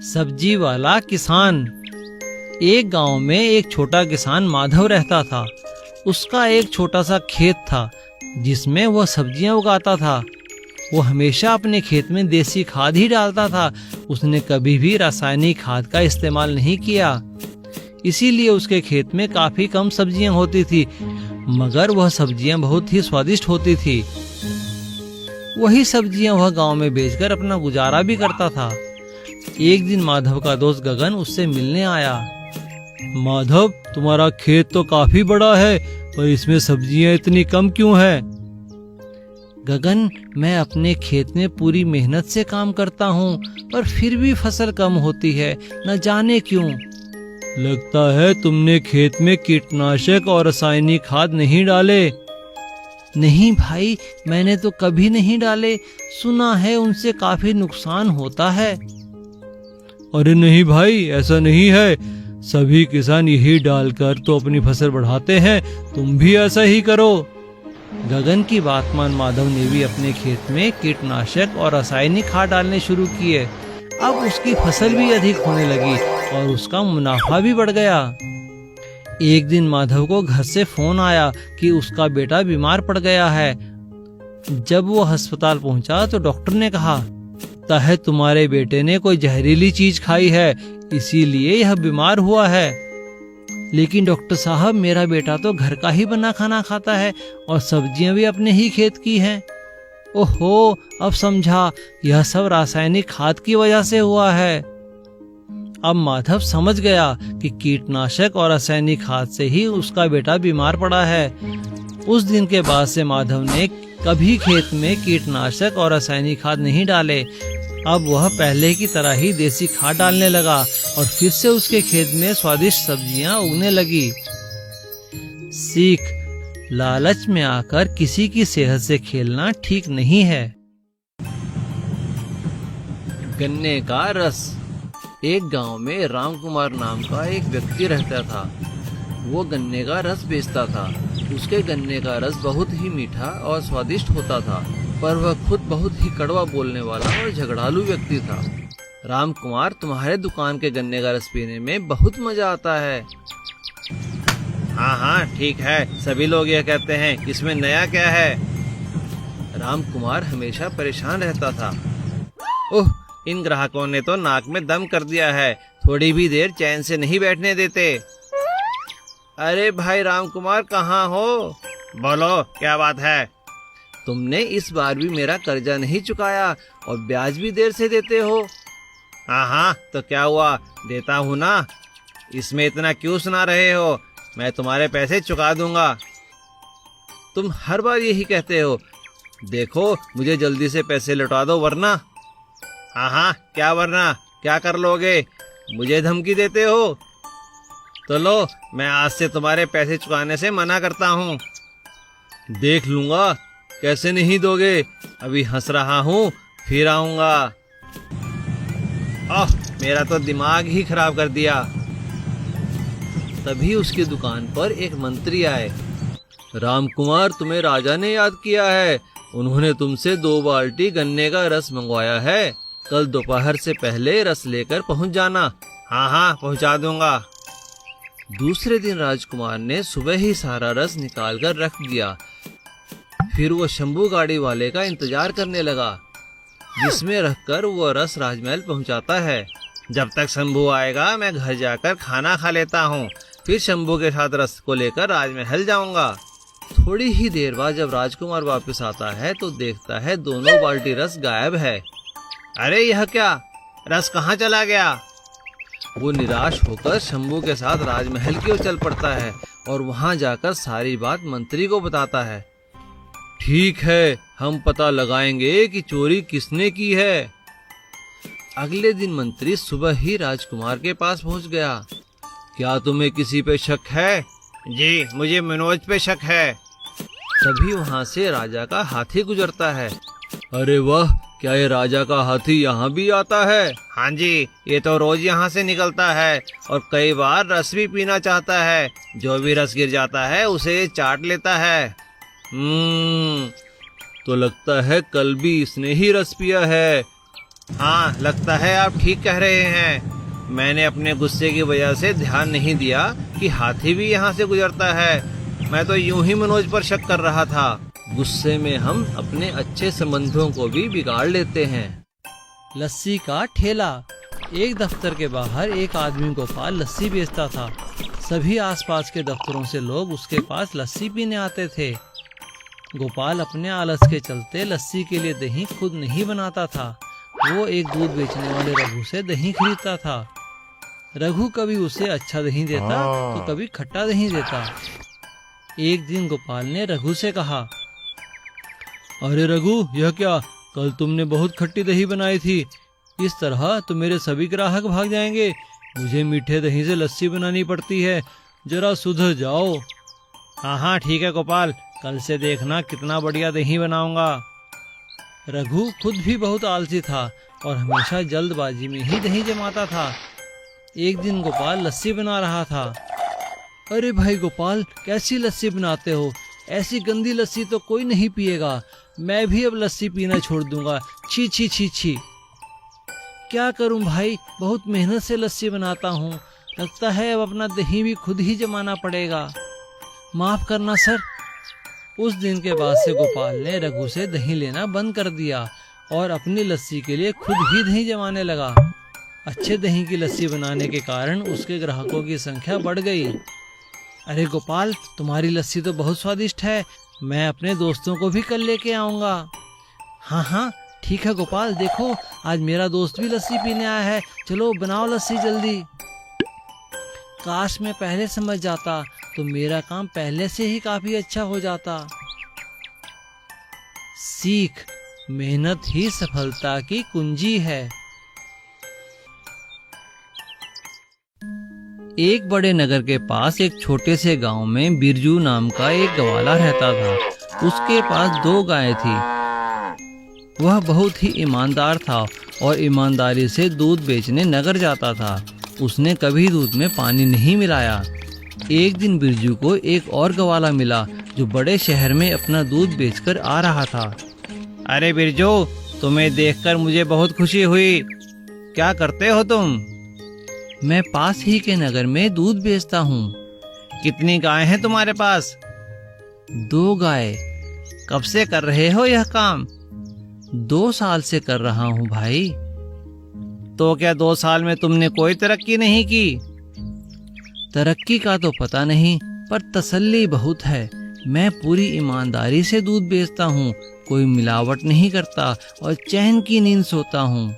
सब्जी वाला किसान। एक गांव में एक छोटा किसान माधव रहता था। उसका एक छोटा सा खेत था जिसमें वह सब्जियां उगाता था। वो हमेशा अपने खेत में देसी खाद ही डालता था। उसने कभी भी रासायनिक खाद का इस्तेमाल नहीं किया। इसीलिए उसके खेत में काफी कम सब्जियां होती थी, मगर वह सब्जियां बहुत ही स्वादिष्ट होती थी। वही सब्जियां वह गांव में बेचकर अपना गुजारा भी करता था। एक दिन माधव का दोस्त गगन उससे मिलने आया। माधव, तुम्हारा खेत तो काफी बड़ा है, पर इसमें सब्जियां इतनी कम क्यों है? गगन, मैं अपने खेत में पूरी मेहनत से काम करता हूँ, पर फिर भी फसल कम होती है, न जाने क्यों। लगता है तुमने खेत में कीटनाशक और रासायनिक खाद नहीं डाले। नहीं भाई, मैंने तो कभी नहीं डाले। सुना है उनसे काफी नुकसान होता है। अरे नहीं भाई, ऐसा नहीं है। सभी किसान यही डालकर तो अपनी फसल बढ़ाते हैं, तुम भी ऐसा ही करो। गगन की बात मान माधव ने भी अपने खेत में कीटनाशक और रासायनिक खाद डालने शुरू किए। अब उसकी फसल भी अधिक होने लगी और उसका मुनाफा भी बढ़ गया। एक दिन माधव को घर से फोन आया कि उसका बेटा बीमार पड़ गया है। जब वो अस्पताल पहुंचा तो डॉक्टर ने कहा, लगता है तुम्हारे बेटे ने कोई जहरीली चीज खाई है, इसीलिए यह बीमार हुआ है। लेकिन डॉक्टर साहब, मेरा बेटा तो घर का ही बना खाना खाता है और सब्जियां भी अपने ही खेत की हैं। ओहो, अब समझा, यह सब रासायनिक खाद की वजह से हुआ है। अब माधव समझ गया कि कीटनाशक और रासायनिक खाद से ही उसका बेटा बीमार पड़ा है। उस दिन के बाद से माधव ने कभी खेत में कीटनाशक और रासायनिक खाद नहीं डाले। अब वह पहले की तरह ही देसी खाद डालने लगा और फिर से उसके खेत में स्वादिष्ट सब्जियां उगने लगी। सीख: लालच में आकर किसी की सेहत से खेलना ठीक नहीं है। गन्ने का रस। एक गांव में रामकुमार नाम का एक व्यक्ति रहता था। वो गन्ने का रस बेचता था। उसके गन्ने का रस बहुत ही मीठा और स्वादिष्ट होता था, पर वह खुद बहुत ही कड़वा बोलने वाला और झगड़ालू व्यक्ति था। रामकुमार, तुम्हारे दुकान के गन्ने का रस पीने में बहुत मजा आता है। हाँ हाँ, ठीक है, सभी लोग यह कहते हैं, इसमें नया क्या है? रामकुमार हमेशा परेशान रहता था। ओह, इन ग्राहकों ने तो नाक में दम कर दिया है, थोड़ी भी देर चैन से नहीं बैठने देते। अरे भाई रामकुमार, कहाँ हो? बोलो, क्या बात है? तुमने इस बार भी मेरा कर्जा नहीं चुकाया और ब्याज भी देर से देते हो। हाँ हाँ, तो क्या हुआ, देता हूँ ना। इसमें इतना क्यों सुना रहे हो? मैं तुम्हारे पैसे चुका दूंगा। तुम हर बार यही कहते हो। देखो, मुझे जल्दी से पैसे लौटा दो वरना। हाँ हाँ, क्या वरना? क्या कर लोगे? मुझे धमकी देते हो? तो लो, मैं आज से तुम्हारे पैसे चुकाने से मना करता हूँ। देख लूंगा कैसे नहीं दोगे। अभी हंस रहा हूँ, फिर आऊंगा। ओह, मेरा तो दिमाग ही खराब कर दिया। तभी उसकी दुकान पर एक मंत्री आए। रामकुमार, तुम्हें राजा ने याद किया है। उन्होंने तुमसे 2 बाल्टी गन्ने का रस मंगवाया है। कल दोपहर से पहले रस लेकर पहुंच जाना। हाँ हाँ, पहुंचा दूंगा। दूसरे दिन राजकुमार ने सुबह ही सारा रस निकाल कर रख दिया। फिर वो शंभू गाड़ी वाले का इंतजार करने लगा, जिसमें रखकर वो रस राजमहल पहुंचाता है। जब तक शंभू आएगा, मैं घर जाकर खाना खा लेता हूँ, फिर शंभू के साथ रस को लेकर राजमहल जाऊंगा। थोड़ी ही देर बाद जब राजकुमार वापस आता है तो देखता है दोनों बाल्टी रस गायब है। अरे यह क्या, रस कहाँ चला गया? वो निराश होकर शंभू के साथ राजमहल की ओर चल पड़ता है और वहां जाकर सारी बात मंत्री को बताता है। ठीक है, हम पता लगाएंगे कि चोरी किसने की है। अगले दिन मंत्री सुबह ही राजकुमार के पास पहुंच गया। क्या तुम्हें किसी पे शक है? जी, मुझे मनोज पे शक है। तभी वहां से राजा का हाथी गुजरता है। अरे वाह, क्या ये राजा का हाथी यहाँ भी आता है? हाँ जी, ये तो रोज यहाँ से निकलता है और कई बार रस भी पीना चाहता है। जो भी रस गिर जाता है उसे चाट लेता है। तो लगता है कल भी इसने ही रस पिया है। हाँ, लगता है आप ठीक कह रहे हैं। मैंने अपने गुस्से की वजह से ध्यान नहीं दिया कि हाथी भी यहाँ से गुजरता है। मैं तो यूं ही मनोज पर शक कर रहा था। गुस्से में हम अपने अच्छे संबंधों को भी बिगाड़ लेते हैं। लस्सी का ठेला। एक दफ्तर के बाहर एक आदमी गोपाल लस्सी बेचता था। सभी आसपास के दफ्तरों से लोग उसके पास लस्सी पीने आते थे। गोपाल अपने आलस के चलते लस्सी के लिए दही खुद नहीं बनाता था। वो एक दूध बेचने वाले रघु से दही खरीदता था। रघु कभी उसे अच्छा दही देता तो कभी खट्टा दही देता। एक दिन गोपाल ने रघु से कहा, अरे रघु, यह क्या, कल तुमने बहुत खट्टी दही बनाई थी। इस तरह तो मेरे सभी ग्राहक भाग जाएंगे। मुझे मीठे दही से लस्सी बनानी पड़ती है, जरा सुधर जाओ। हाँ, ठीक है गोपाल, कल से देखना कितना बढ़िया दही बनाऊंगा। रघु खुद भी बहुत आलसी था और हमेशा जल्दबाजी में ही दही जमाता था। एक दिन गोपाल लस्सी बना रहा था। अरे भाई गोपाल, कैसी लस्सी बनाते हो? ऐसी गंदी लस्सी तो कोई नहीं पिएगा। मैं भी अब लस्सी पीना छोड़ दूंगा। छी छी छी छी। क्या करूं भाई, बहुत मेहनत से लस्सी बनाता हूं। लगता है अब अपना दही भी खुद ही जमाना पड़ेगा। माफ करना सर। उस दिन के बाद से गोपाल ने रघु से दही लेना बंद कर दिया और अपनी लस्सी के लिए खुद ही दही जमाने लगा। अच्छे दही की लस्सी बनाने के कारण उसके ग्राहकों की संख्या बढ़ गई। अरे गोपाल, तुम्हारी लस्सी तो बहुत स्वादिष्ट है। मैं अपने दोस्तों को भी कल लेके आऊंगा। हाँ, ठीक है गोपाल, देखो आज मेरा दोस्त भी लस्सी पीने आया है। चलो बनाओ लस्सी जल्दी। काश मैं पहले समझ जाता तो मेरा काम पहले से ही काफी अच्छा हो जाता। सीख, मेहनत ही सफलता की कुंजी है। एक बड़े नगर के पास एक छोटे से गांव में बिरजू नाम का एक ग्वाला रहता था। उसके पास 2 गायें थी। वह बहुत ही ईमानदार था और ईमानदारी से दूध बेचने नगर जाता था। उसने कभी दूध में पानी नहीं मिलाया। एक दिन बिरजू को एक और ग्वाला मिला जो बड़े शहर में अपना दूध बेचकर आ रहा था। अरे बिरजू, तुम्हें देखकर मुझे बहुत खुशी हुई। क्या करते हो तुम? मैं पास ही के नगर में दूध बेचता हूँ। कितनी गायें हैं तुम्हारे पास? 2 गायें। कब से कर रहे हो यह काम? 2 साल से कर रहा हूँ भाई। तो क्या 2 साल में तुमने कोई तरक्की नहीं की? तरक्की का तो पता नहीं, पर तसल्ली बहुत है। मैं पूरी ईमानदारी से दूध बेचता हूँ, कोई मिलावट नहीं करता और चैन की नींद सोता हूँ।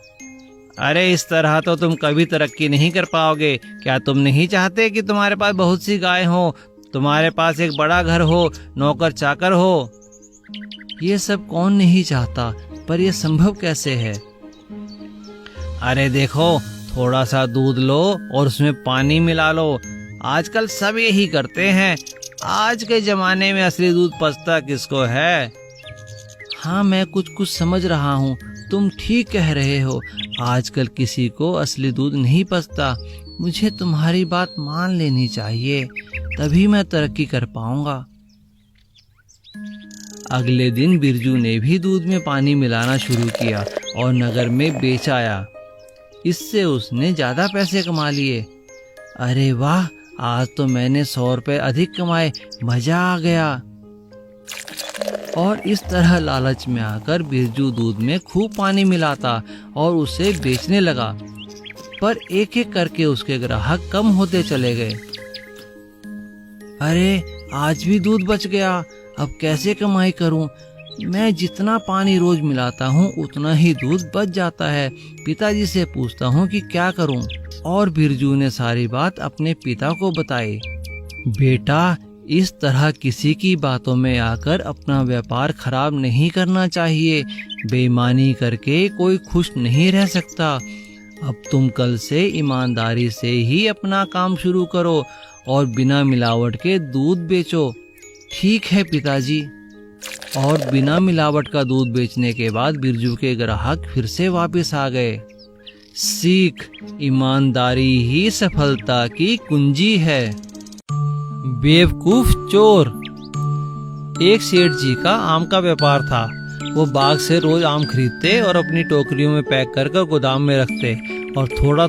अरे इस तरह तो तुम कभी तरक्की नहीं कर पाओगे। क्या तुम नहीं चाहते कि तुम्हारे पास बहुत सी गायें हो, तुम्हारे पास एक बड़ा घर हो, नौकर चाकर हो? ये सब कौन नहीं चाहता, पर यह संभव कैसे है? अरे देखो, थोड़ा सा दूध लो और उसमें पानी मिला लो। आजकल सब यही करते हैं। आज के जमाने में असली दूध पचता किसको है? हाँ, मैं कुछ समझ रहा हूँ। तुम ठीक कह रहे हो। आजकल किसी को असली दूध नहीं पचता। मुझे तुम्हारी बात मान लेनी चाहिए, तभी मैं तरक्की कर पाऊंगा। अगले दिन बिरजू ने भी दूध में पानी मिलाना शुरू किया और नगर में बेच आया। इससे उसने ज्यादा पैसे कमा लिए। अरे वाह, आज तो मैंने 100 रुपए अधिक कमाए। मजा आ गया। और इस तरह लालच में आकर बिरजू दूध में खूब पानी मिलाता और उसे बेचने लगा। पर एक एक करके उसके ग्राहक कम होते चले गए। अरे आज भी दूध बच गया। अब कैसे कमाई करूं? मैं जितना पानी रोज मिलाता हूं उतना ही दूध बच जाता है। पिताजी से पूछता हूं कि क्या करूं। और बिरजू ने सारी बात अपने पिता को बताई। बेटा, इस तरह किसी की बातों में आकर अपना व्यापार खराब नहीं करना चाहिए। बेईमानी करके कोई खुश नहीं रह सकता। अब तुम कल से ईमानदारी से ही अपना काम शुरू करो और बिना मिलावट के दूध बेचो। ठीक है पिताजी। और बिना मिलावट का दूध बेचने के बाद बिरजू के ग्राहक फिर से वापस आ गए। सीख, ईमानदारी ही सफलता की कुंजी है। बेवकूफ चोर। एक सेठ जी का आम का व्यापार था। वो बाग से रोज आम खरीदते और अपनी टोकरियों में पैक कर कर गोदाम में रखते और थोड़ा